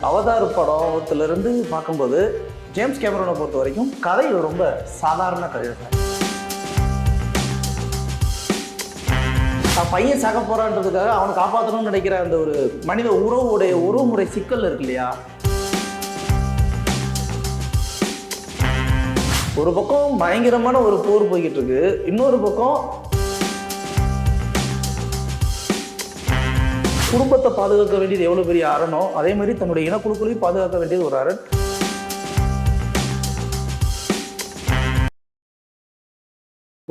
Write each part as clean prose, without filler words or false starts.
Avatar படத்திலிருந்து பார்க்கும்போது James கேமரோனை பொறுத்த வரைக்கும் கதை ரொம்ப சாதாரண கதை தான். பையன் சாக போறான்றதுக்காக அவனை காப்பாற்றணும்னு நினைக்கிற அந்த ஒரு மனித உறவுமுறை சிக்கல் இருக்கு இல்லையா. ஒரு பக்கம் பயங்கரமான ஒரு போர் போய்கிட்டு இருக்கு, இன்னொரு பக்கம் குடும்பத்தை பாதுகாக்க வேண்டியது எவ்வளோ பெரிய அரணோ அதே மாதிரி தன்னுடைய இனக்குழுக்களையும் பாதுகாக்க வேண்டியது ஒரு அரண்.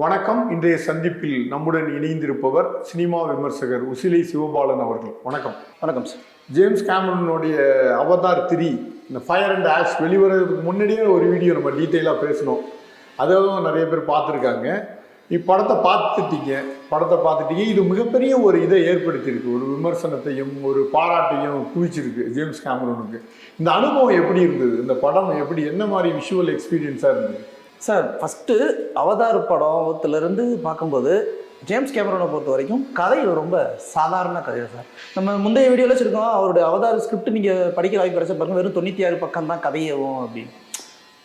வணக்கம். இன்றைய சந்திப்பில் நம்முடன் இணைந்திருப்பவர் சினிமா விமர்சகர் உசிலை சிவபாலன் அவர்கள். வணக்கம். வணக்கம் சார். ஜேம்ஸ் கேமரனுடைய அவதார் 3 இந்த ஃபயர் அண்ட் ஆஷ் வெளிவரதுக்கு முன்னாடியே ஒரு வீடியோ நம்ம டீட்டெயிலாக பேசணும். அதுவும் நிறைய பேர் பார்த்துருக்காங்க. படத்தை பார்த்துட்டீங்க. இது மிகப்பெரிய ஒரு இதை ஏற்படுத்தியிருக்கு, ஒரு விமர்சனத்தையும் ஒரு பாராட்டையும் குவிச்சிருக்கு ஜேம்ஸ் கேமரனுக்கு. இந்த அனுபவம் எப்படி இருந்தது? இந்த படம் எப்படி, என்ன மாதிரி விஷுவல் எக்ஸ்பீரியன்ஸாக இருந்தது சார்? ஃபஸ்ட்டு அவதார் படத்திலிருந்து பார்க்கும்போது ஜேம்ஸ் கேமரோனை பொறுத்த வரைக்கும் கதை ரொம்ப சாதாரண கதை சார். நம்ம முந்தைய வீடியோவில் வச்சுருக்கோம், அவருடைய அவதார் ஸ்கிரிப்ட் நீங்கள் படிக்கிற வாய்ப்பு கிடைச்ச பாருங்க, வெறும் 96 பக்கம் தான் கதையவும் அப்படின்னு.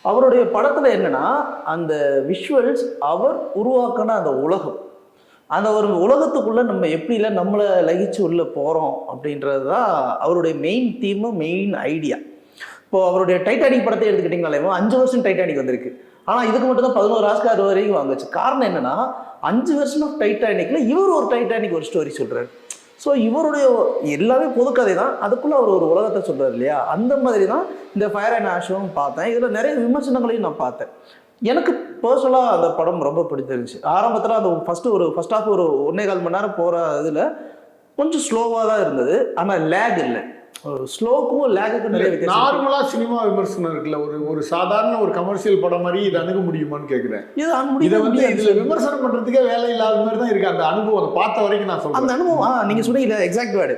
அவருடைய படத்தில் என்னென்னா அந்த விஷுவல்ஸ், அவர் உருவாக்கின அந்த உலகம், அந்த ஒரு உலகத்துக்குள்ளே நம்ம எப்படிலாம் நம்மளை லகிச்சு உள்ளே போகிறோம் அப்படின்றது தான் அவருடைய மெயின் தீமு, மெயின் ஐடியா. இப்போது அவருடைய டைட்டானிக் படத்தை எடுத்துக்கிட்டிங்கனாலே 5 வருஷம் டைட்டானிக் வந்திருக்கு, ஆனால் இதுக்கு மட்டும் தான் 11 ஆஸ்கார் வரைக்கும் வாங்குச்சு. காரணம் என்னென்னா 5 வருஷம் ஆஃப் டைட்டானிக்கில் இவர் ஒரு டைட்டானிக் ஒரு ஸ்டோரி சொல்கிறார். ஸோ இவருடைய எல்லாமே பொதுக்கதை தான், அதுக்குள்ளே அவர் ஒரு உலகத்தை சொல்கிறார் இல்லையா. அந்த மாதிரி தான் இந்த ஃபயர் அண்ட் ஆஷும் பார்த்தேன். இதில் நிறைய விமர்சனங்களையும் நான் பார்த்தேன். எனக்கு பர்சனலாக அந்த படம் ரொம்ப பிடிச்சிருந்துச்சு. ஆரம்பத்தில் அந்த ஃபர்ஸ்ட் ஹாஃப் ஒரு 1.25 மணி நேரம் போகிற இதில் கொஞ்சம் ஸ்லோவாக தான் இருந்தது, ஆனால் லேக் இல்லை. ஸ்லோக்கும் லேக்குக்கும் நிறைய வித்தியாசம். நார்மலாக சினிமா விமர்சனம் இருக்குல்ல, ஒரு சாதாரண ஒரு கமர்ஷியல் படம் மாதிரி இதை அணுக முடியுமான்னு கேட்குறேன். இதை வந்து இதில் விமர்சனம் பண்ணுறதுக்கே வேலை இல்லாத மாதிரி தான் இருக்கு அந்த அனுபவம். அதை பார்த்த வரைக்கும் நான் சொல்றேன். அந்த அனுபவம் நீங்கள் சொன்னீங்க எக்ஸாக்ட் வேர்டு.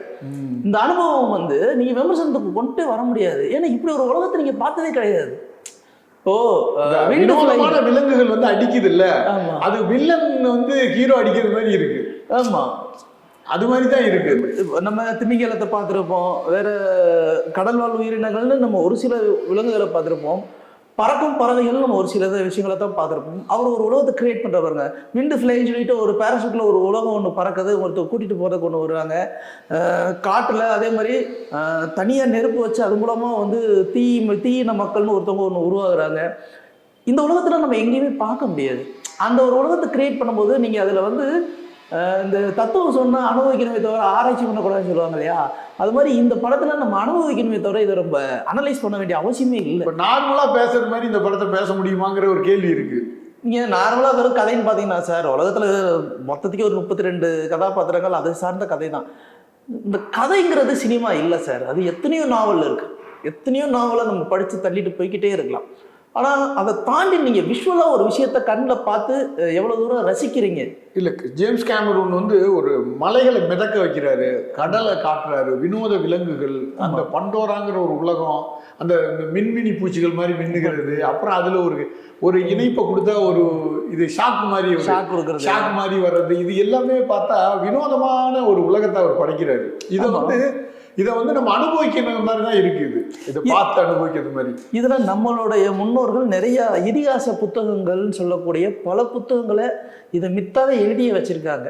இந்த அனுபவம் வந்து நீங்கள் விமர்சனத்துக்கு கொண்டு வர முடியாது, ஏன்னா இப்படி ஒரு உலகத்தை நீங்கள் பார்த்ததே கிடையாது. வினோதமான விலங்குகள் வந்து அடிக்குது இல்ல, அது வில்லன் வந்து ஹீரோ அடிக்கிற மாதிரி இருக்கு. ஆமா, அது மாதிரி தான் இருக்கு. நம்ம திமிங்கலத்தை பார்த்துருப்போம், வேற கடல் வாழ் உயிரினங்கள்னு நம்ம ஒரு சில விலங்குகளை பார்த்துருப்போம், பறக்கும் பறவைகள் நம்ம ஒரு சில விஷயங்களை தான் பார்த்துருப்போம். அவர் ஒரு உலகத்தை கிரியேட் பண்ணுற பாருங்க. விண்டு ஃப்ளைன்னு சொல்லிட்டு ஒரு பேராசூட்டில் ஒரு உலகம் ஒன்று பறக்குது, ஒருத்தர் கூட்டிகிட்டு போகிறதுக்கு ஒன்று வருவாங்க. காட்டில் அதே மாதிரி தனியாக நெருப்பு வச்சு அது மூலமாக வந்து தீயின மக்கள்னு ஒருத்தவங்க ஒன்று உருவாகுறாங்க. இந்த உலகத்தில் நம்ம எங்கேயுமே பார்க்க முடியாது. அந்த ஒரு உலகத்தை கிரியேட் பண்ணும்போது நீங்கள் அதில் வந்து இந்த தத்துவம் சொன்னால் அனுபவிக்கணுமே தவிர ஆராய்ச்சி பண்ணக்கூடாதுன்னு சொல்லுவாங்க இல்லையா, அது மாதிரி இந்த படத்தில் நம்ம அனுபவிக்கணுமே தவிர இதை ரொம்ப அனலைஸ் பண்ண வேண்டிய அவசியமே இல்லை. இப்போ நார்மலாக பேசுகிற மாதிரி இந்த படத்தை பேச முடியுமாங்கிற ஒரு கேள்வி இருக்குது. நீங்கள் நார்மலாக வெறும் கதைன்னு பார்த்தீங்கன்னா சார், உலகத்தில் மொத்தத்துக்கு ஒரு 32 கதாபாத்திரங்கள் அதை சார்ந்த கதை தான். இந்த கதைங்கிறது சினிமா இல்லை சார், அது எத்தனையோ நாவல் இருக்குது. எத்தனையோ நாவலை நம்ம படித்து தள்ளிட்டு போய்கிட்டே இருக்கலாம். ஆனால் அதை தாண்டி நீங்கள் விஷுவலாக ஒரு விஷயத்தை கண்ணில் பார்த்து எவ்வளோ தூரம் ரசிக்கிறீங்க. இல்லை, ஜேம்ஸ் கேமரூன் வந்து ஒரு மலைகளை மிதக்க வைக்கிறாரு, கடலை காட்டுறாரு, வினோத விலங்குகள், அந்த பண்டோராங்கிற ஒரு உலகம், அந்த மின்மினி பூச்சிகள் மாதிரி மின்னுகிறது, அப்புறம் அதில் ஒரு இணைப்பை கொடுத்தா ஒரு இது ஷாக் மாதிரி வர்றது, இது எல்லாமே பார்த்தா வினோதமான ஒரு உலகத்தை அவர் படைக்கிறாரு. இதை வந்து நம்ம அனுபவிக்கிற மாதிரி தான் இருக்குது, இதை பார்த்து அனுபவிக்கிறது மாதிரி. இதில் நம்மளுடைய முன்னோர்கள் நிறைய இதிகாச புத்தகங்கள்னு சொல்லக்கூடிய பல புத்தகங்களை இதை மித்தாவே எழுதிய வச்சுருக்காங்க.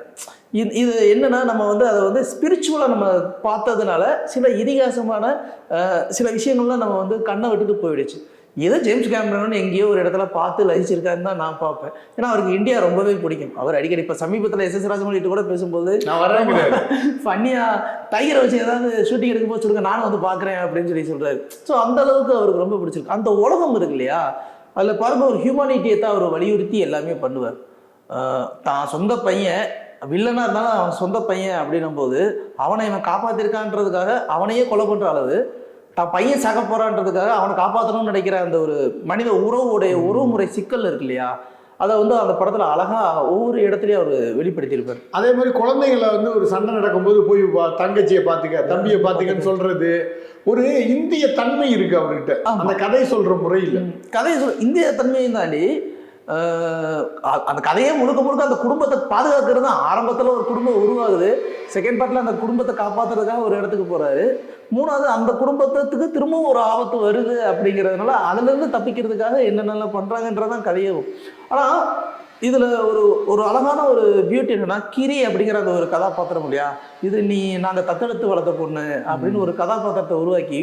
இது என்னென்னா நம்ம வந்து அதை வந்து ஸ்பிரிச்சுவலாக நம்ம பார்த்ததுனால சில இதிகாசமான சில விஷயங்கள்லாம் நம்ம வந்து கண்ணை விட்டுட்டு போயிடுச்சு. ஏதோ ஜேம்ஸ் கேமரன் எங்கேயோ ஒரு இடத்துல பார்த்து லயிச்சிருக்காருன்னு தான் நான் பார்ப்பேன். ஏன்னா அவருக்கு இந்தியா ரொம்பவே பிடிக்கும். அவர் அடிக்கடி இப்போ சமீபத்தில் SS ராஜமௌலிகிட்ட கூட பேசும்போது ஃபன்னியாக டைகரை வச்சு ஏதாவது ஷூட்டிங் எடுக்கும்போது சொல்லுங்க, நானும் வந்து பார்க்குறேன் அப்படின்னு சொல்கிறாரு. ஸோ அந்த அளவுக்கு அவருக்கு ரொம்ப பிடிச்சிருக்கு. அந்த உலகம் இருக்கு இல்லையா, அதில் பாருங்க ஒரு ஹியூமானிட்டியை தான் அவர் வலியுறுத்தி எல்லாமே பண்ணுவார். தான் சொந்த பையன் வில்லனாக இருந்தாலும் அவன் சொந்த பையன் அப்படின்னும் போது அவனை இவன் காப்பாற்றிருக்கான்றதுக்காக அவனையே கொலை பண்ணுற அளவு, தான் பையன் சாக போறான்றதுக்காக அவனை காப்பாற்றணும்னு நினைக்கிற அந்த ஒரு மனித உறவுமுறை சிக்கல் இருக்கு இல்லையா, அதை வந்து அந்த படத்தில் அழகாக ஒவ்வொரு இடத்துலையும் அவர் வெளிப்படுத்தியிருப்பார். அதே மாதிரி குழந்தைகளை வந்து ஒரு சண்டை நடக்கும்போது போய் தங்கச்சியை பார்த்துக்க, தம்பியை பார்த்துக்கன்னு சொல்றது ஒரு இந்திய தன்மை இருக்கு அவர்கிட்ட. அந்த கதை சொல்ற முறையில் இந்திய தன்மையும் தாண்டி அந்த கதையே முழுக்க முழுக்க அந்த குடும்பத்தை பாதுகாக்கிறது தான். ஆரம்பத்தில் ஒரு குடும்பம் உருவாகுது, செகண்ட் பார்ட்டில் அந்த குடும்பத்தை காப்பாற்றுறதுக்காக ஒரு இடத்துக்கு போகிறாரு, மூணாவது அந்த குடும்பத்துக்கு திரும்பவும் ஒரு ஆபத்து வருது அப்படிங்கிறதுனால அதுலேருந்து தப்பிக்கிறதுக்காக என்னென்னலாம் பண்ணுறாங்கன்றதான் கதையும். ஆனால் இதில் ஒரு அழகான ஒரு பியூட்டி என்னன்னா, கிரி அப்படிங்கிற அந்த ஒரு கதாபாத்திரம் இல்லையா, இது நாங்கள் தத்தெடுத்து வளர்த்த பொண்ணு அப்படின்னு ஒரு கதாபாத்திரத்தை உருவாக்கி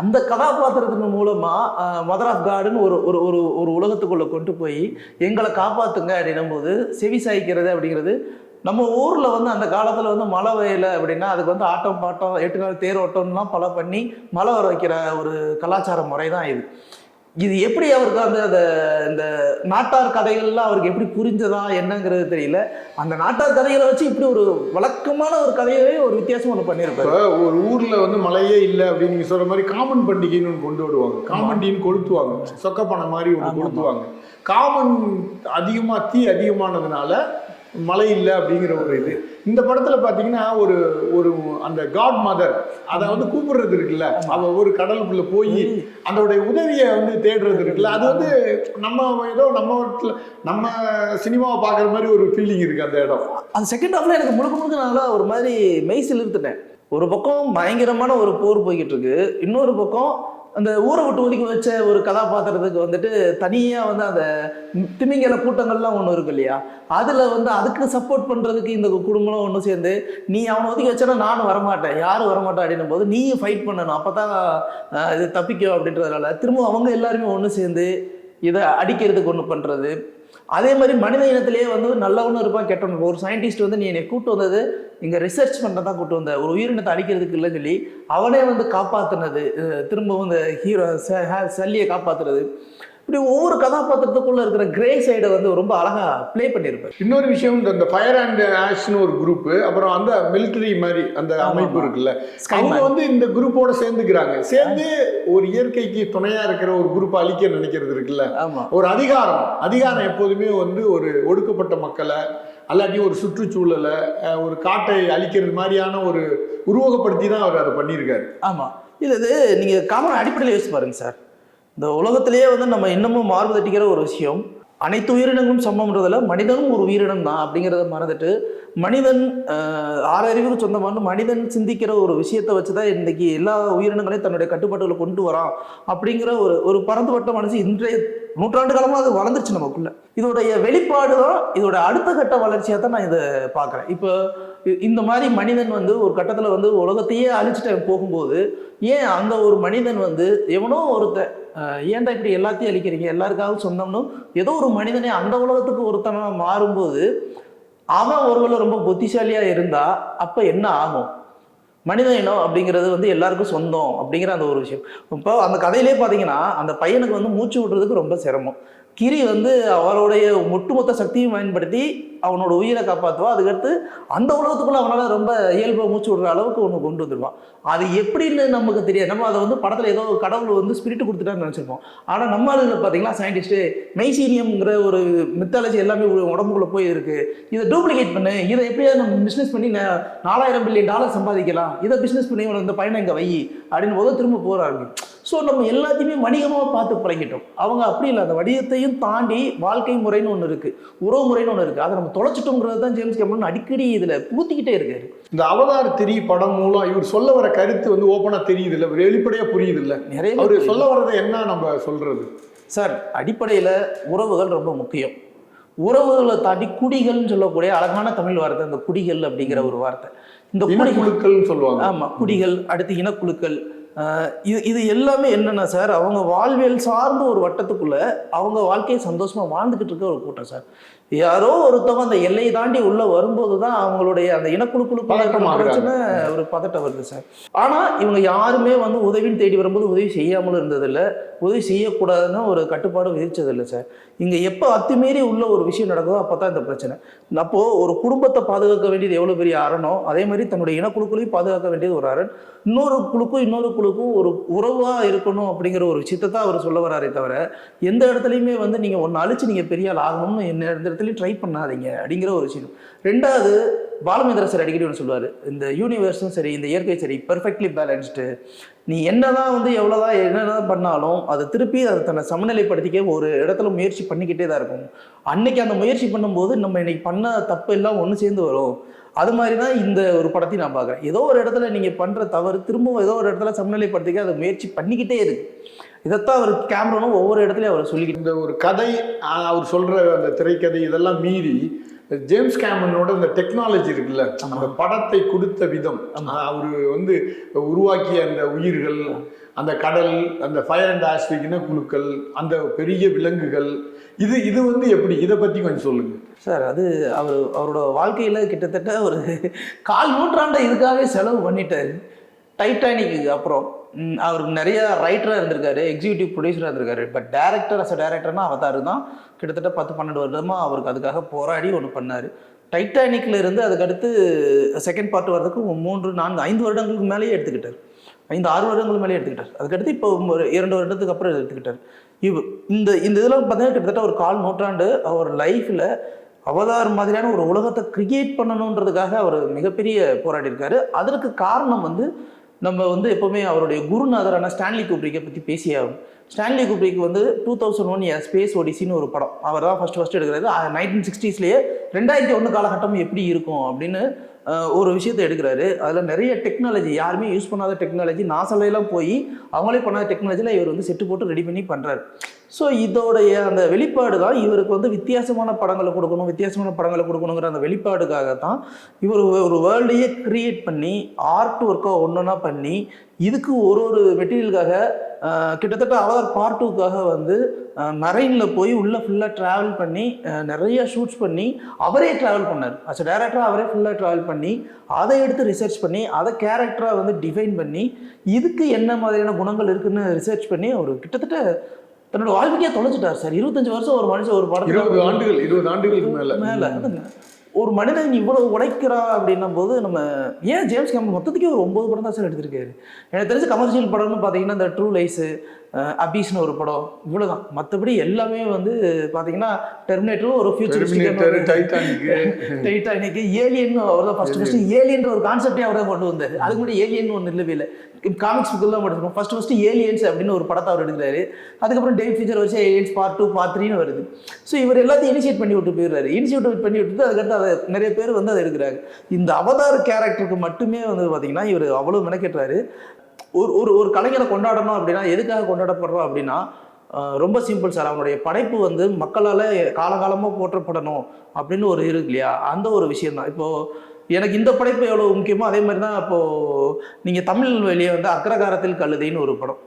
அந்த கதாபாத்திரத்தின் மூலமாக மதர் ஆஃப் காடுன்னு ஒரு ஒரு ஒரு ஒரு உலகத்துக்குள்ளே கொண்டு போய் எங்களை காப்பாற்றுங்க அப்படின்னும் போது செவி சாய்க்கிறது அப்படிங்கிறது. நம்ம ஊரில் வந்து அந்த காலத்தில் வந்து மழை வயலை அப்படின்னா அதுக்கு வந்து ஆட்டம் பாட்டம் 8 நாள் தேரோட்டம்லாம் பல பண்ணி மழை வர வைக்கிற ஒரு கலாச்சார முறை தான் இது. இது எப்படி அவருக்கு அந்த இந்த நாட்டார் கதைகள்லாம் அவருக்கு எப்படி புரிஞ்சதா என்னங்கிறது தெரியல. அந்த நாட்டார் கதைகளை வச்சு இப்படி ஒரு வழக்கமான ஒரு கதையவே ஒரு வித்தியாசம் ஒன்று பண்ணியிருப்பாரு. ஒரு ஊர்ல வந்து மழையே இல்லை அப்படின்னு நீங்க சொல்ற மாதிரி காமன் பண்டிகைன்னு ஒன்று கொண்டு வருவாங்க, காமண்டின்னு கொளுத்துவாங்க, சொக்கப்பனை மாதிரி ஒன்று கொளுத்துவாங்க. காமன் அதிகமா தீ அதிகமானதுனால மழை இல்லை அப்படிங்கிற ஒரு இது. இந்த படத்துல பாத்தீங்கன்னா ஒரு ஒரு அந்த காட் மதர் அதை வந்து கூப்பிடுறது இருக்குல்ல, அவ ஒரு கடலுக்குள்ள போய் அதோடைய உதவியை வந்து தேடுறது இருக்குல்ல, அது வந்து நம்ம ஏதோ நம்ம சினிமாவை பார்க்குற மாதிரி ஒரு ஃபீலிங் இருக்கு அந்த இடம். அந்த செகண்ட் ஹாஃப்ல எனக்கு முழுக்க முழுக்க நல்லா ஒரு மாதிரி மெய் சிலிர்த்துட்டேன். ஒரு பக்கம் பயங்கரமான ஒரு போர் போய்கிட்டு இருக்கு, இன்னொரு பக்கம் அந்த ஊரை விட்டு ஒதுக்கி வச்ச ஒரு கதாபாத்திரத்துக்கு வந்துட்டு தனியாக வந்து அந்த திமிங்கல கூட்டங்கள்லாம் ஒன்று இருக்கு இல்லையா, அதில் வந்து அதுக்கு சப்போர்ட் பண்ணுறதுக்கு இந்த குடும்பம் ஒன்று சேர்ந்து நீ அவனை ஒதுக்கி வச்சனா நானும் வரமாட்டேன், யாரும் வரமாட்டேன் அப்படின்னும் போது நீயும் ஃபைட் பண்ணணும், அப்போ தான் இது தப்பிக்கும் அப்படின்றதுனால திரும்ப அவங்க எல்லாருமே ஒன்று சேர்ந்து இதை அடிக்கிறதுக்கு ஒன்று பண்ணுறது. அதே மாதிரி மனித இனத்திலேயே வந்து நல்லவனும் இருப்பான் கெட்டவனும். ஒரு சயின்டிஸ்ட் வந்து நீ என்னை கூட்டு வந்தது இங்கே ரிசர்ச் பண்ணுறதா கூட்டு வந்த, ஒரு உயிரினத்தை அடிக்கிறதுக்கு இல்லைன்னு சொல்லி அவனே வந்து காப்பாற்றினது, திரும்பவும் இந்த ஹீரோ சல்லியை காப்பாற்றுறது. இப்படி ஒவ்வொரு கதாபாத்திரத்துக்குள்ள இருக்கிற கிரே சைடை வந்து ரொம்ப அழகா பிளே பண்ணியிருப்பார். இன்னொரு விஷயம் இந்த ஃபயர் அண்ட் ஆஷ்னு ஒரு குரூப், அப்புறம் அந்த மிலிட்டரி மாதிரி அந்த அமைப்பு இருக்குல்ல, அவங்க வந்து இந்த குரூப்போட சேர்ந்துக்கிறாங்க. சேர்ந்து ஒரு இயற்கைக்கு துணையா இருக்கிற ஒரு குரூப்பை அழிக்க நினைக்கிறது இருக்குல்ல. ஒரு அதிகாரம் எப்போதுமே வந்து ஒரு ஒடுக்கப்பட்ட மக்களை அல்லாட்டி ஒரு சுற்றுச்சூழலை ஒரு காட்டை அழிக்கிறது மாதிரியான ஒரு உருவகப்படுத்தி தான் அவர் அதை பண்ணியிருக்காரு. ஆமா, இது நீங்க காமன் அடிப்படையில் யோசிச்சு பாருங்க சார். இந்த உலகத்திலேயே வந்து நம்ம இன்னமும் மார்பு தட்டிக்கிற ஒரு விஷயம், அனைத்து உயிரினங்களும் சமம்ன்றதுல மனிதனும் ஒரு உயிரினம் தான் அப்படிங்கிறத மறந்துட்டு மனிதன் ஆறறிவுக்கு சொந்தமான மனிதன் சிந்திக்கிற ஒரு விஷயத்தை வச்சுதான் இன்னைக்கு எல்லா உயிரினங்களையும் தன்னுடைய கட்டுப்பாட்டுகளை கொண்டு வரான் அப்படிங்கிற ஒரு பரந்துபட்ட மனசு இன்றைய நூற்றாண்டு காலமாக அது வளர்ந்துருச்சு நமக்குள்ள. இதோடைய வெளிப்பாடு தான் இதோட அடுத்த கட்ட வளர்ச்சியாக தான் நான் இதை பார்க்குறேன். இப்போ இந்த மாதிரி மனிதன் வந்து ஒரு கட்டத்தில் வந்து உலகத்தையே அழிச்சிட்டு போகும்போது ஏன் அந்த ஒரு மனிதன் வந்து எவனோ ஒருத்தன் ஏன்டா இப்படி எல்லாத்தையும் அழிக்கிறீங்க, எல்லாருக்காகவும் சொந்தம்னு ஏதோ ஒரு மனிதனே அந்த உலகத்துக்கு ஒருத்தனாக மாறும்போது அவன் ஒருவேளை ரொம்ப புத்திசாலியாக இருந்தா அப்போ என்ன ஆகும்? மனித இனம் அப்படிங்கிறது வந்து எல்லாருக்கும் சொந்தம் அப்படிங்கிற அந்த ஒரு விஷயம். இப்போ அந்த கதையிலே பார்த்தீங்கன்னா அந்த பையனுக்கு வந்து மூச்சு விடுறதுக்கு ரொம்ப சிரமம். கிரி வந்து அவருடைய ஒட்டுமொத்த சக்தியும் பயன்படுத்தி அவனோட உயிரை காப்பாற்றுவா. அதுக்கடுத்து அந்த உலகத்துக்குள்ள அவனால் ரொம்ப இயல்பாக மூச்சு விடுற அளவுக்கு ஒன்று கொண்டு வந்துடுவான். அது எப்படின்னு நமக்கு தெரியாது. நம்ம அதை வந்து படத்தில் ஏதோ கடவுள் வந்து ஸ்பிரிட் கொடுத்துட்டான்னு நினச்சிருப்போம். ஆனால் நம்ம ஆளுங்களை பார்த்தீங்கன்னா சயின்டிஸ்ட்டு மெய்சீனியம்ங்கிற ஒரு மித்தாலஜி எல்லாமே உடம்புக்குள்ளே போய் இருக்கு, இதை டூப்ளிகேட் பண்ணு, இதை எப்படியாவது நம்ம பிஸ்னஸ் பண்ணி $4000 பில்லியன் சம்பாதிக்கலாம், இதை பிஸ்னஸ் பண்ணி இந்த பையனை இங்கே வை அப்படின்னு போது திரும்ப போகிறாங்க. ஸோ நம்ம எல்லாத்தையுமே வணிகமாக பார்த்து பழகிட்டோம். அவங்க அப்படி இல்லை, அந்த வணிகத்தையும் தாண்டி வாழ்க்கை முறைன்னு ஒன்று இருக்குது, உறவு முறைன்னு ஒன்று இருக்குது. அதை நம்ம தொலைச்சிட்டோங்கிறது தான் ஜேம்ஸ் கேமரன் அடிக்கடி இதில் பூத்திக்கிட்டே இருக்காரு. இந்த அவதார் 3 படம் மூலம் இவர் சொல்ல வர கருத்து வந்து ஓப்பனாக தெரியுது இல்லை, வெளிப்படையாக புரியுது இல்லை, நிறைய அவர் சொல்ல வர்றதை என்ன நம்ம சொல்றது சார். அடிப்படையில் உறவுகள் ரொம்ப முக்கியம். உறவுகளை தாண்டி குடிகள்னு சொல்லக்கூடிய அழகான தமிழ் வார்த்தை அந்த குடிகள் அப்படிங்கிற ஒரு வார்த்தை. இந்த குடிக்குழுக்கள் சொல்லுவாங்க. ஆமாம், குடிகள், அடுத்து இனக்குழுக்கள். இது எல்லாமே என்னென்னா சார், அவங்க வாழ்வியல் சார்ந்த ஒரு வட்டத்துக்குள்ள அவங்க வாழ்க்கையை சந்தோஷமாக வாழ்ந்துக்கிட்டு இருக்க ஒரு கூட்டம் சார். யாரோ ஒருத்தவங்க அந்த எல்லையை தாண்டி உள்ள வரும்போது தான் அவங்களுடைய அந்த இனக்குழுக்குழுக்குள்ள பிரச்சனை ஒரு பதட்டம் வருது சார். ஆனால் இவங்க யாருமே வந்து உதவின்னு தேடி வரும்போது உதவி செய்யாமலும் இருந்ததில்லை, உதவி செய்யக்கூடாதுன்னு ஒரு கட்டுப்பாடு விதிச்சதில்லை சார். இங்கே எப்போ அத்துமீறி உள்ள ஒரு விஷயம் நடக்குதோ அப்போ தான் இந்த பிரச்சனை. அப்போது ஒரு குடும்பத்தை பாதுகாக்க வேண்டியது எவ்வளோ பெரிய அரணோ அதே மாதிரி தன்னுடைய இனக்குழுக்களையும் பாதுகாக்க வேண்டியது ஒரு அரண். இன்னொரு குழுக்கும் ஒரு உறவாக இருக்கணும் அப்படிங்கிற ஒரு விஷயத்தை தான் அவர் சொல்ல வராரே தவிர எந்த இடத்துலையுமே வந்து நீங்கள் ஒன்று அழிச்சு நீங்கள் பெரிய ஆள் ஆகணும்னு எந்த இடத்துலையும் ட்ரை பண்ணாதீங்க அப்படிங்கிற ஒரு விஷயம். ரெண்டாவது, பாலமேந்திர சார் அடிக்கடி ஒன்று சொல்லுவார், இந்த யூனிவர்ஸும் சரி இந்த இயற்கை சரி பெர்ஃபெக்ட்லி பேலன்ஸ்டு, நீ என்னதான் வந்து எவ்வளோதான் என்னதான் பண்ணாலும் அதை திருப்பி அதை தன்னை சமநிலைப்படுத்திக்க ஒரு இடத்துல முயற்சி பண்ணிக்கிட்டே தான் இருக்கும். அன்னைக்கு அந்த முயற்சி பண்ணும்போது நம்ம இன்னைக்கு பண்ண தப்பு எல்லாம் ஒன்று சேர்ந்து வரும். அது மாதிரி தான் இந்த ஒரு படத்தையும் நான் பார்க்குறேன். ஏதோ ஒரு இடத்துல நீங்கள் பண்ணுற தவறு திரும்பவும் ஏதோ ஒரு இடத்துல சமநிலைப்படுத்திக்க அதை முயற்சி பண்ணிக்கிட்டே இருக்கு. இதைத்தான் அவர் கேமரானும் ஒவ்வொரு இடத்துலையும் அவர் சொல்லிக்கிட்டு இந்த ஒரு கதை அவர் சொல்ற அந்த திரைக்கதை இதெல்லாம் மீறி ஜேம்ஸ் கேமரனோட இந்த டெக்னாலஜி இருக்குல்ல, அந்த படத்தை கொடுத்த விதம், அவரு வந்து உருவாக்கிய அந்த உயிர்கள், அந்த கடல், அந்த ஃபயர் அண்ட் ஆஸ்ட்ரிக் இனக்குழுக்கள், அந்த பெரிய விலங்குகள், இது வந்து எப்படி, இதை பத்தி கொஞ்சம் சொல்லுங்க சார். அது அவரோட வாழ்க்கையில் கிட்டத்தட்ட ஒரு 1/4 நூற்றாண்டை இதுக்காகவே செலவு பண்ணிட்டாரு. டைட்டானிக்கு அப்புறம் அவருக்கு நிறைய ரைட்டராக இருந்திருக்காரு, எக்ஸிக்யூட்டிவ் ப்ரொடியூசராக இருந்திருக்காரு. பட் டேரக்டர்னா அவதார் தான் கிட்டத்தட்ட 10-12 வருடமாக அவருக்கு அதுக்காக போராடி ஒன்று பண்ணார். டைட்டானிக்கில் இருந்து அதுக்கடுத்து செகண்ட் பார்ட் வர்றதுக்கு 3, 4, 5 வருடங்களுக்கு மேலேயே எடுத்துக்கிட்டார். 5-6 வருடங்களுக்கு மேலேயே எடுத்துக்கிட்டார். அதுக்கடுத்து இப்போ ஒரு 2 வருடத்துக்கு அப்புறம் எடுத்துக்கிட்டார். இந்த இதெல்லாம் பார்த்தீங்கன்னா கிட்டத்தட்ட ஒரு 1/4 நூற்றாண்டு அவர் லைஃப்பில் அவதார் மாதிரியான ஒரு உலகத்தை கிரியேட் பண்ணணுன்றதுக்காக அவர் மிகப்பெரிய போராடி இருக்காரு. அதற்கு காரணம் வந்து நம்ம வந்து எப்போவுமே அவருடைய குருநாதரான ஸ்டான்லி குப்ரிக்கை பற்றி பேசியாகும். ஸ்டான்லி குப்ரிக் வந்து 2001 ஸ்பேஸ் ஒடிசின்னு ஒரு படம் அவர் தான் ஃபஸ்ட்டு எடுக்கிறாரு. 1960ஸ்லேயே 2001 காலகட்டம் எப்படி இருக்கும் அப்படின்னு ஒரு விஷயத்தை எடுக்கிறாரு. அதில் நிறைய டெக்னாலஜி, யாருமே யூஸ் பண்ணாத டெக்னாலஜி, நாசாலையெல்லாம் போய் அவங்களே பண்ணாத டெக்னாலஜியில் இவர் வந்து செட்டு போட்டு ரெடி பண்ணி பண்ணுறாரு. ஸோ இதோடைய அந்த வெளிப்பாடு தான் இவருக்கு வந்து வித்தியாசமான படங்களை கொடுக்கணுங்கிற அந்த வெளிப்பாடுக்காக தான் இவர் ஒரு வேர்ல்டையே க்ரியேட் பண்ணி ஆர்ட் ஒர்க்காக ஒன்றா பண்ணி இதுக்கு ஒரு மெட்டீரியலுக்காக கிட்டத்தட்ட அவர் பார்ட் 2க்காக வந்து மரைனில் போய் உள்ளே ஃபுல்லாக ட்ராவல் பண்ணி நிறைய ஷூட்ஸ் பண்ணி அவரே ட்ராவல் பண்ணார். அஸ் அ டேரக்டராக அவரே ஃபுல்லாக ட்ராவல் பண்ணி அதை எடுத்து ரிசர்ச் பண்ணி அதை கேரக்டராக வந்து டிஃபைன் பண்ணி இதுக்கு என்ன மாதிரியான குணங்கள் இருக்குன்னு ரிசர்ச் பண்ணி அவர் கிட்டத்தட்ட தன்னோட வாழ்க்கையே தொலைச்சிட்டார் சார். 25 வருஷம் ஒரு மனுஷன் ஒரு படம் 20 ஆண்டுகளுக்கு மேலே ஒரு மனிதன் இவ்வளவு உழைக்கிறா அப்படின்னும் போது நம்ம ஏன் ஜேம்ஸ் கேமரன் மொத்தத்துக்கே ஒரு 9 படம் தான் சார் எடுத்திருக்காரு. எனக்கு தெரிஞ்ச கமர்ஷியல் படம்னு பார்த்தீங்கன்னா இந்த ட்ரூ லைஸு, அபீஸ்னு ஒரு படம், இவ்வளோதான். மற்றபடி எல்லாமே வந்து பார்த்தீங்கன்னா டெர்மினேட்டரும் ஒரு ஃபியூச்சர், டைட்டானிக், ஏலியன் அவர் தான் ஃபஸ்ட்டு ஏலியன்ற ஒரு கான்செப்டே அவர் தான் கொண்டு வந்தார். அதுக்கு முன்னாடி ஏலியன் ஒன்று இல்லவே இல்லை. காமிக்ஸ் புக்கில் தான் படிச்சிருக்கோம். ஃபஸ்ட்டு ஏலியன்ஸ் அப்படின்னு ஒரு படத்தை அவர் எடுக்கிறாரு. அதுக்கப்புறம் டேவிட் ஃபின்ச்சர் வச்சு ஏலியன்ஸ் பார்ட் 2 பார்ட் 3ன்னு வருது. ஸோ இவர் எல்லாத்தையும் இனிஷியேட் பண்ணி விட்டு போயிடுறாரு. இனிஷியேட் பண்ணி விட்டுட்டு அதுக்கடுத்து அதை நிறைய பேர் வந்து அதை எடுக்கிறாங்க. இந்த அவதார் கேரக்டருக்கு மட்டுமே வந்து பார்த்தீங்கன்னா இவர் அவ்வளோ மெனக்கெட்டுறாரு. ஒரு கலைஞரை கொண்டாடணும் அப்படின்னா எதுக்காக கொண்டாடப்படுறோம் அப்படின்னா ரொம்ப சிம்பிள் சார். அவனுடைய படைப்பு வந்து மக்களால் காலகாலமாக போற்றப்படணும் அப்படின்னு ஒரு இருக்கு இல்லையா, அந்த ஒரு விஷயம்தான். இப்போது எனக்கு இந்த படைப்பு எவ்வளோ முக்கியமோ அதே மாதிரி தான் இப்போது நீங்கள் தமிழ் வெளியே வந்து அக்ரகாரத்தில் கழுதைன்னு ஒரு படம்,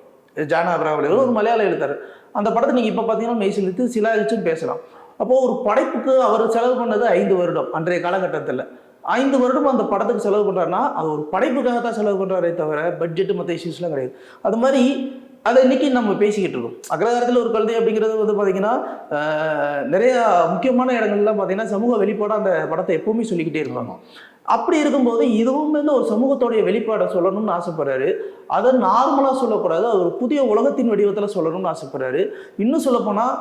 ஜானா அப்ரஹாம் ஒரு மலையாள எழுத்தார். அந்த படத்தை நீங்கள் இப்போ பார்த்தீங்கன்னா மெய்சிலித்து சிலாகிச்சும் பேசலாம். அப்போது ஒரு படைப்புக்கு அவர் செலவு பண்ணது 5 வருடம். அன்றைய காலகட்டத்தில் 5 வருடம் அந்த படத்துக்கு செலவு பண்ணுறாருன்னா அது ஒரு படைப்புக்காக தான் செலவு பண்ணுறாரே தவிர பட்ஜெட்டு மற்ற இஷ்யூஸ்லாம் கிடையாது. அது மாதிரி அதை இன்னைக்கு நம்ம பேசிக்கிட்டு இருக்கோம். அக்ரகாரத்தில் ஒரு கழுதை அப்படிங்கிறது வந்து பார்த்தீங்கன்னா நிறைய முக்கியமான இடங்கள்லாம் பார்த்தீங்கன்னா சமூக வெளிப்பாடாக அந்த படத்தை எப்பவுமே சொல்லிக்கிட்டே இருப்பாங்க. அப்படி இருக்கும்போது இதுவும் வந்து ஒரு சமூகத்தோடைய வெளிப்பாடை சொல்லணும்னு ஆசைப்படுறாரு. அதை நார்மலாக சொல்லக்கூடாது, அது ஒரு புதிய உலகத்தின் வடிவத்தில் சொல்லணும்னு ஆசைப்படுறாரு. இன்னும் சொல்லப்போனால்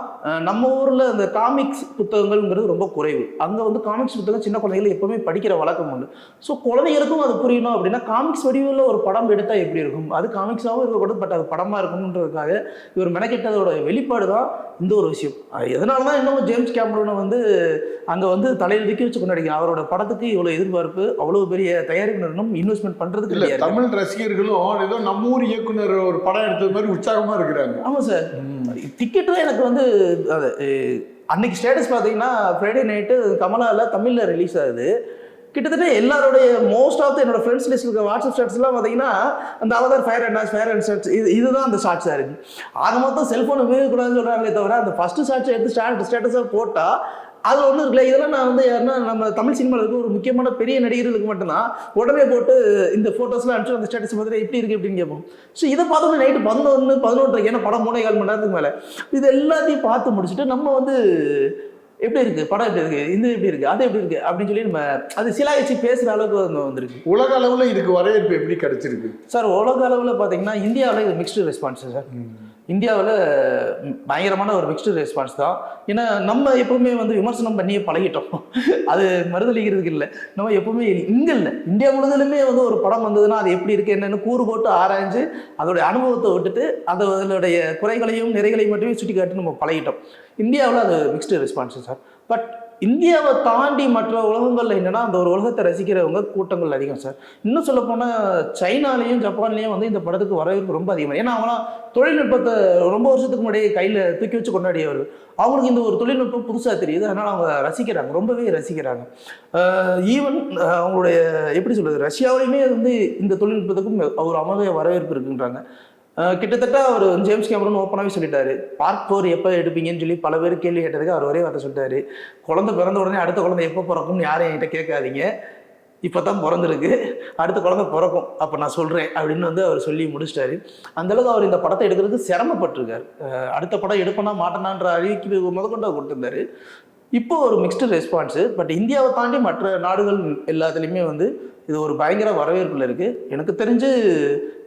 நம்ம ஊரில் இந்த காமிக்ஸ் புத்தகங்கள்ங்கிறது ரொம்ப குறைவு. அங்கே வந்து காமிக்ஸ் புத்தகம் சின்ன குழந்தைகள் எப்பவுமே படிக்கிற வழக்கம் உண்டு. ஸோ குழந்தைகளுக்கும் அது புரியணும் அப்படின்னா காமிக்ஸ் வடிவில் ஒரு படம் எடுத்தால் எப்படி இருக்கும், அது காமிக்ஸாகவும் இருக்கக்கூடாது, பட் அது படமாக இருக்கணுன்றதுக்காக இவர் மெனக்கெட்டதோட வெளிப்பாடு தான் இந்த ஒரு விஷயம். எதனால தான் இன்னும் ஜேம்ஸ் கேமரனை வந்து அங்கே வந்து தலையெழுதிக்கி வச்சு கொண்டாடிக்கிறார். அவரோட படத்துக்கு இவ்வளோ எதிர்பார்ப்பு, அவ்வளவு பெரிய தயாரிப்பு நிறுவனம் இன்வெஸ்ட்மெண்ட் பண்றதுக்கு இல்லை. தமிழ் ரசிகர்களும் ஏதோ நம்ம ஊர் இயக்குனர் ஒரு படம் எடுத்தது மாதிரி உற்சாகமா இருக்கிறாங்க. ஆமா சார். டிக்கெட்டும் எனக்கு வந்து அது அன்னைக்கு ஸ்டேட்டஸ் பார்த்தீங்கன்னா ஃப்ரைடே நைட்டு கமலாவில் தமிழில் ரிலீஸ் ஆகுது. கிட்டத்தட்ட எல்லாருடைய மோஸ்ட் ஆஃப் என்னோட ஃப்ரெண்ட்ஸ் லிஸ்ட் இருக்க வாட்ஸ்அப் ஸ்டாட்ஸ்லாம் பார்த்தீங்கன்னா அந்த அவதார் ஃபயர் அண்ட் ஷாட்ஸ் இதுதான் அந்த ஷாட்ஸாக இருக்குது. ஆக மொத்தம் செல்ஃபோன் உபயோகிக்கூடாதுன்னு சொல்கிறாங்களே தவிர அந்த ஃபஸ்ட்டு ஷாட்ஸை எடுத்து ஸ்டேட்டஸாக போட்டால் அதில் ஒன்றும் இருக்குல்ல. இதெல்லாம் நான் வந்து யாருன்னா நம்ம தமிழ் சினிமாவில் இருக்க ஒரு முக்கியமான பெரிய நடிகர்களுக்கு மட்டும்தான் உடனே போட்டு இந்த ஃபோட்டோஸ்லாம் அனுப்பிச்சு அந்த ஸ்டேட்டஸ் பார்த்துட்டு எப்படி இருக்குது அப்படின்னு கேட்போம். ஸோ இதை பார்த்தோம்னா நைட்டு 11 ஏன்னா படம் 3.25 மணி நேரத்துக்கு மேலே இது எல்லாத்தையும் பார்த்து முடிச்சுட்டு நம்ம வந்து எப்படி இருக்குது படம், எப்படி இருக்குது, இது எப்படி இருக்குது, அது எப்படி இருக்குது அப்படின்னு சொல்லி நம்ம அது சிலாகிச்சு பேசுகிற அளவுக்கு வந்துருக்கு. உலக அளவில் இதுக்கு வரவேற்பு எப்படி கிடைச்சிருக்கு சார்? உலக அளவில் பார்த்தீங்கன்னா இந்தியாவில் இது மிக்ஸ்டு ரெஸ்பான்ஸ் சார். இந்தியாவில் பயங்கரமான ஒரு மிக்ஸ்டு ரெஸ்பான்ஸ் தான். ஏன்னா நம்ம எப்பவுமே வந்து விமர்சனம் பண்ணியே பழகிட்டோம். அது மறுதளிக்கிறதுக்கு இல்லை. நம்ம எப்பவுமே இங்கே இல்லை, இந்தியா முழுவதுமே வந்து ஒரு படம் வந்ததுன்னா அது எப்படி இருக்குது என்னென்னு கூறு போட்டு ஆராய்ஞ்சு அதோடைய அனுபவத்தை விட்டுட்டு அதனுடைய குறைகளையும் நிறைகளையும் மட்டுமே சுட்டி காட்டி நம்ம பழகிட்டோம். இந்தியாவில் அது மிக்ஸ்டு ரெஸ்பான்ஸ் சார். பட் இந்தியாவை தாண்டி மற்ற உலகங்களில் என்னென்னா அந்த ஒரு உலகத்தை ரசிக்கிறவங்க கூட்டங்கள் அதிகம் சார். இன்னும் சொல்லப்போனால் சைனாலேயும் ஜப்பான்லேயும் வந்து இந்த படத்துக்கு வரவேற்பு ரொம்ப அதிகமாக. ஏன்னா அவங்களாம் தொழில்நுட்பத்தை ரொம்ப வருஷத்துக்கு முன்னாடியே கையில் தூக்கி வச்சு கொண்டாடியவர். அவங்களுக்கு இந்த ஒரு தொழில்நுட்பம் புதுசாக தெரியுது, அதனால் அவங்க ரசிக்கிறாங்க, ரொம்பவே ரசிக்கிறாங்க. ஈவன் அவங்களுடைய எப்படி சொல்கிறது, ரஷ்யாவிலையுமே வந்து இந்த தொழில்நுட்பத்துக்கும் ஒரு அமோக வரவேற்பு இருக்குன்றாங்க. கிட்டத்தட்ட அவர் ஜேம்ஸ் கேமரன் ஓப்பனாகவே சொல்லிட்டாரு, பார்ட் 4 எப்போ எடுப்பீங்கன்னு சொல்லி பல பேர் கேள்வி கேட்டதுக்கு அவர் ஒரே வார்த்தை சொல்லிட்டாரு, குழந்தை பிறந்த உடனே அடுத்த குழந்தை எப்போ பிறக்கும்னு யாரும் என்கிட்ட கேட்காதீங்க, இப்போ தான் பிறந்திருக்கு, அடுத்த குழந்தை பிறக்கும் அப்போ நான் சொல்கிறேன் அப்படின்னு வந்து அவர் சொல்லி முடிச்சிட்டாரு. அந்தளவுக்கு அவர் இந்த படத்தை எடுக்கிறதுக்கு சிரமப்பட்டிருக்காரு. அடுத்த படம் எடுப்பனா மாட்டேனான்ற அறிவிக்கு முதற்கொண்டு அவர் கொடுத்துருந்தாரு. இப்போ ஒரு மிக்ஸ்டு ரெஸ்பான்ஸு. பட் இந்தியாவை தாண்டி மற்ற நாடுகள் எல்லாத்துலேயுமே வந்து இது ஒரு பயங்கர வரவேற்பில் இருக்குது. எனக்கு தெரிஞ்சு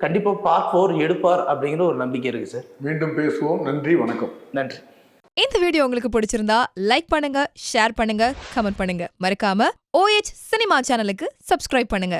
கண்டிப்பாக பார்ட் 4 எடுப்பார் அப்படிங்கிற ஒரு நம்பிக்கை இருக்குது சார். மீண்டும் பேசுவோம். நன்றி, வணக்கம். நன்றி. இந்த வீடியோ உங்களுக்கு பிடிச்சிருந்தா லைக் பண்ணுங்க, ஷேர் பண்ணுங்க, கமெண்ட் பண்ணுங்க. மறக்காம OH சினிமா சேனலுக்கு சப்ஸ்கிரைப் பண்ணுங்க.